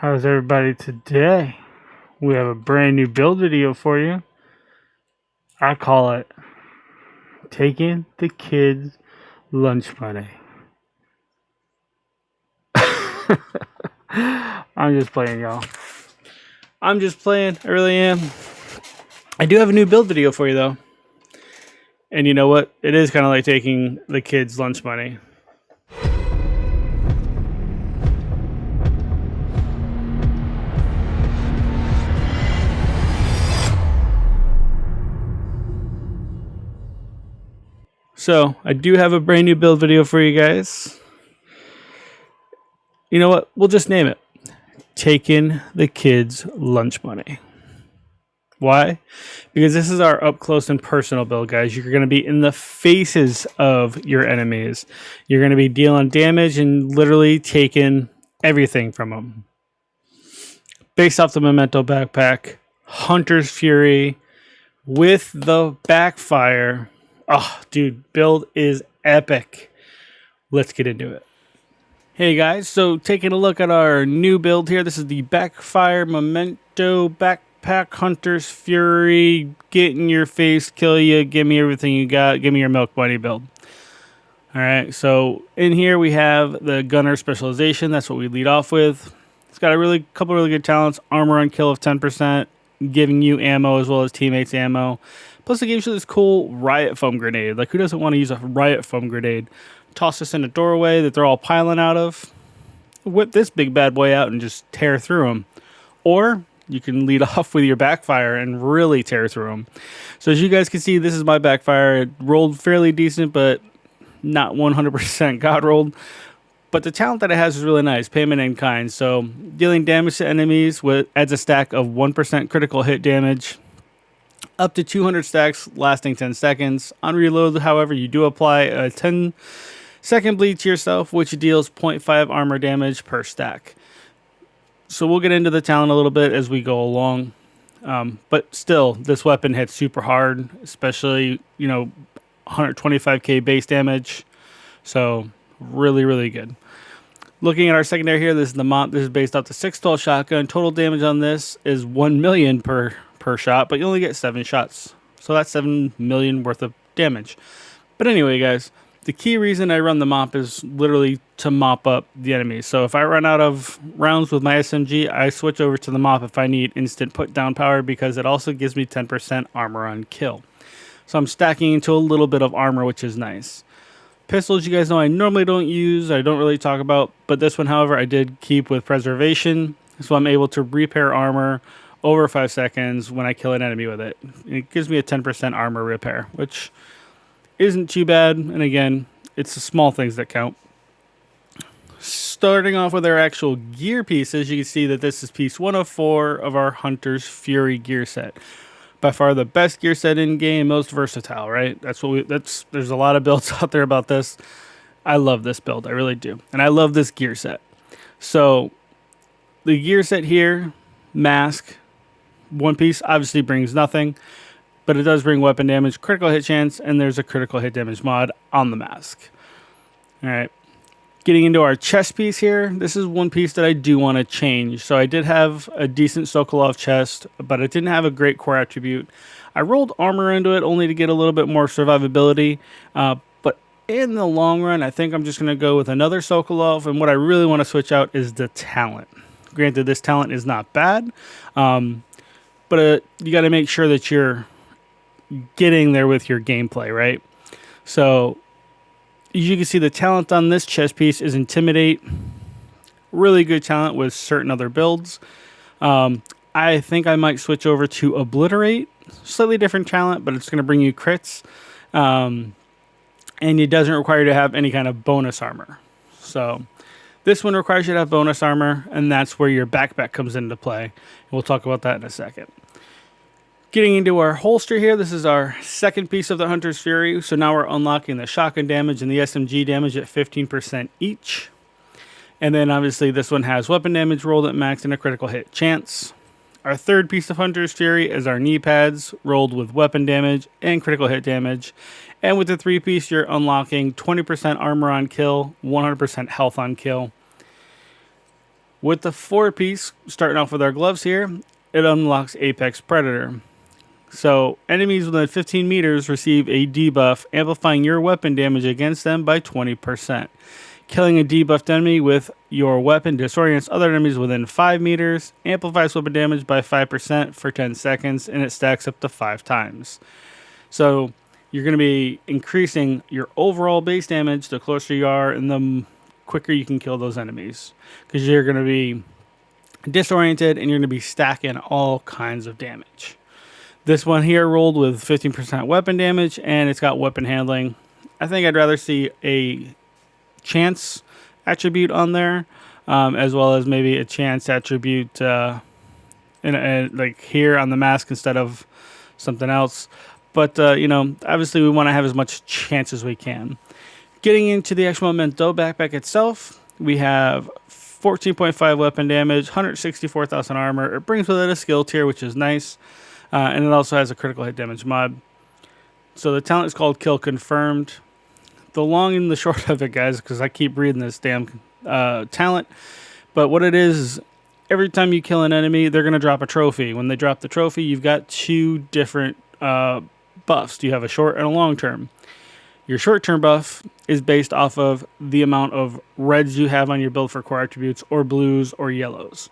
How's everybody today? We have a brand new build video for you. I call it Taking the Kids' Lunch Money. I'm just playing, y'all. I'm just playing. I really am. I do have a new build video for you, though. And you know what? It is kind of like taking the kids' lunch money. So, I do have a brand new build video for you guys. You know what? We'll just name it Taking the Kids' Lunch Money. Why? Because this is our up close and personal build, guys. You're going to be in the faces of your enemies. You're going to be dealing damage and literally taking everything from them. Based off the Memento backpack, Hunters Fury with the backfire. Oh, dude, build is epic. Let's get into it. Hey guys, so taking a look at our new build here. This is the backfire Memento backpack Hunters Fury. Get in your face, kill you, give me everything you got, give me your milk money build. Alright, so in here we have the gunner specialization. That's what we lead off with. It's got a couple really good talents. Armor on kill of 10%, giving you ammo as well as teammates ammo. Plus it gives you this cool riot foam grenade. Like, who doesn't want to use a riot foam grenade? Toss this in a doorway that they're all piling out of. Whip this big bad boy out and just tear through them. Or you can lead off with your backfire and really tear through them. So as you guys can see, this is my backfire. It rolled fairly decent, but not 100% god rolled. But the talent that it has is really nice. Payment in kind. So dealing damage to enemies adds a stack of 1% critical hit damage. Up to 200 stacks lasting 10 seconds. On reload, however, you do apply a 10-second bleed to yourself, which deals 0.5 armor damage per stack. So we'll get into the talent a little bit as we go along. But still, this weapon hits super hard, especially, 125k base damage. So really, really good. Looking at our secondary here, this is the MOP. This is based off the 612 shotgun. Total damage on this is 1 million per shot, but you only get 7 shots. So that's 7 million worth of damage. But anyway, guys, the key reason I run the MOP is literally to mop up the enemies. So if I run out of rounds with my SMG, I switch over to the MOP if I need instant put down power, because it also gives me 10% armor on kill. So I'm stacking into a little bit of armor, which is nice. Pistols, you guys know I normally don't use, I don't really talk about, but this one, however, I did keep with preservation. So I'm able to repair armor over 5 seconds when I kill an enemy with it. It gives me a 10% armor repair, which isn't too bad. And again, it's the small things that count. Starting off with our actual gear pieces, you can see that this is piece 104 of our Hunters Fury gear set. By far the best gear set in game, most versatile, right? There's a lot of builds out there about this. I love this build, I really do. And I love this gear set. So the gear set here, mask, one piece obviously brings nothing, but it does bring weapon damage, critical hit chance, and there's a critical hit damage mod on the mask. All right. Getting into our chest piece here, this is one piece that I do want to change. So I did have a decent Sokolov chest, but it didn't have a great core attribute. I rolled armor into it only to get a little bit more survivability, but in the long run, I think I'm just going to go with another Sokolov, and what I really want to switch out is the talent. Granted, this talent is not bad, but you got to make sure that you're getting there with your gameplay, right? So you can see the talent on this chest piece is Intimidate. Really good talent with certain other builds. I think I might switch over to Obliterate. Slightly different talent, but it's going to bring you crits. And it doesn't require you to have any kind of bonus armor. So this one requires you to have bonus armor, and that's where your backpack comes into play. We'll talk about that in a second. Getting into our holster here, this is our second piece of the Hunter's Fury. So now we're unlocking the shotgun damage and the SMG damage at 15% each. And then obviously this one has weapon damage rolled at max and a critical hit chance. Our third piece of Hunter's Fury is our knee pads rolled with weapon damage and critical hit damage. And with the 3-piece, you're unlocking 20% armor on kill, 100% health on kill. With the 4-piece, starting off with our gloves here, it unlocks Apex Predator. So enemies within 15 meters receive a debuff, amplifying your weapon damage against them by 20%. Killing a debuffed enemy with your weapon disorients other enemies within 5 meters, amplifies weapon damage by 5% for 10 seconds, and it stacks up to 5 times. So you're going to be increasing your overall base damage the closer you are and the quicker you can kill those enemies, because you're going to be disoriented and you're going to be stacking all kinds of damage. This one here rolled with 15% weapon damage, and it's got weapon handling. I think I'd rather see a chance attribute on there, as well as maybe a chance attribute like here on the mask instead of something else. But you know, obviously we want to have as much chance as we can. Getting into the actual Memento backpack itself, we have 14.5 weapon damage, 164,000 armor. It brings with it a skill tier, which is nice. And it also has a critical hit damage mod. So the talent is called Kill Confirmed. The long and the short of it, guys, because I keep reading this damn talent. But what it is, every time you kill an enemy, they're going to drop a trophy. When they drop the trophy, you've got 2 different buffs. You have a short and a long term. Your short-term buff is based off of the amount of reds you have on your build for core attributes, or blues or yellows.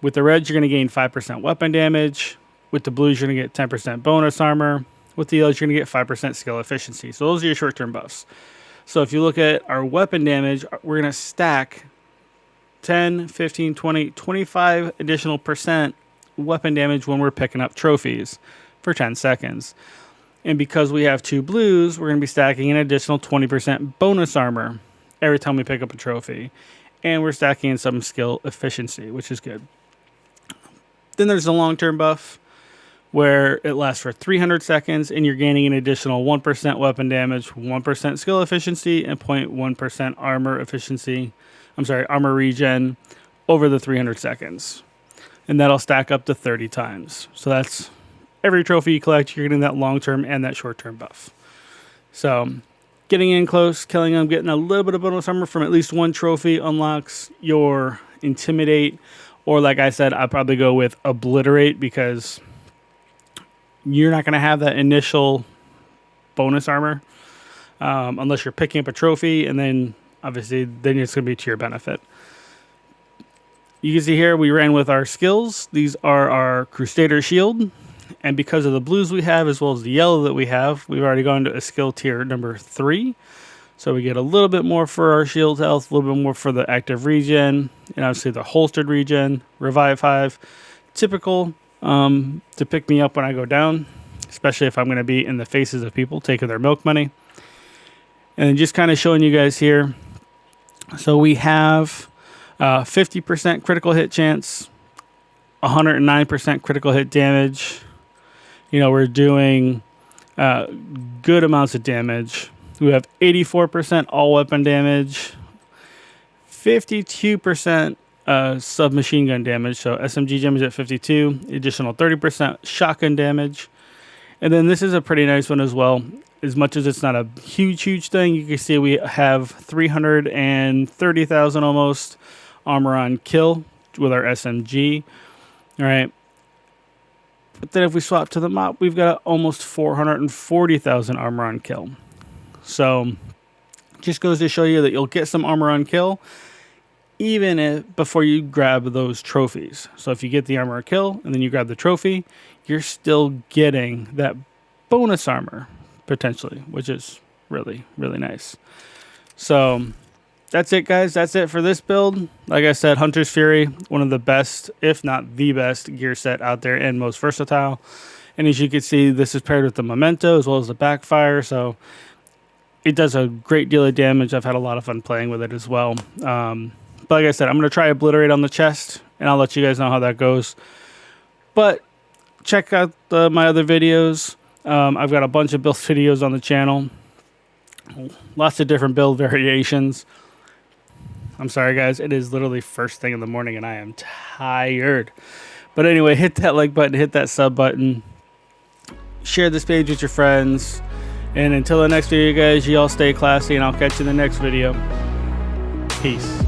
With the reds, you're going to gain 5% weapon damage. With the blues, you're going to get 10% bonus armor. With the yellows, you're going to get 5% skill efficiency. So those are your short-term buffs. So if you look at our weapon damage, we're going to stack 10, 15, 20, 25 additional percent weapon damage when we're picking up trophies for 10 seconds. And because we have 2 blues, we're going to be stacking an additional 20% bonus armor every time we pick up a trophy. And we're stacking in some skill efficiency, which is good. Then there's the long-term buff, where it lasts for 300 seconds, and you're gaining an additional 1% weapon damage, 1% skill efficiency, and 0.1% armor efficiency. Armor regen over the 300 seconds. And that'll stack up to 30 times. So that's every trophy you collect, you're getting that long-term and that short-term buff. So getting in close, killing them, getting a little bit of bonus armor from at least 1 trophy unlocks your Intimidate. Or like I said, I'd probably go with Obliterate, because you're not going to have that initial bonus armor unless you're picking up a trophy, and then obviously then it's going to be to your benefit. You can see here we ran with our skills. These are our Crusader Shield. And because of the blues we have, as well as the yellow that we have, we've already gone to a skill tier number 3. So we get a little bit more for our shield health, a little bit more for the active regen, and obviously the holstered regen, Revive 5. Typical to pick me up when I go down, especially if I'm going to be in the faces of people taking their milk money. And then just kind of showing you guys here. So we have 50% critical hit chance, 109% critical hit damage. You know, we're doing good amounts of damage. We have 84% all weapon damage, 52% submachine gun damage, so SMG damage at 52, additional 30% shotgun damage. And then this is a pretty nice one as well. As much as it's not a huge thing, you can see we have 330,000 almost armor on kill with our SMG. All right. But then if we swap to the mop, we've got almost 440,000 armor on kill. So just goes to show you that you'll get some armor on kill even before you grab those trophies. So if you get the armor on kill and then you grab the trophy, you're still getting that bonus armor potentially, which is really nice. So that's it, guys. That's it for this build. Like I said, Hunters Fury, one of the best, if not the best gear set out there and most versatile. And as you can see, this is paired with the Memento as well as the Backfire. So it does a great deal of damage. I've had a lot of fun playing with it as well. But like I said, I'm going to try Obliterate on the chest, and I'll let you guys know how that goes. But check out my other videos. I've got a bunch of build videos on the channel. Lots of different build variations. I'm sorry, guys. It is literally first thing in the morning, and I am tired. But anyway, hit that like button, hit that sub button. Share this page with your friends. And until the next video, guys, you all stay classy, and I'll catch you in the next video. Peace.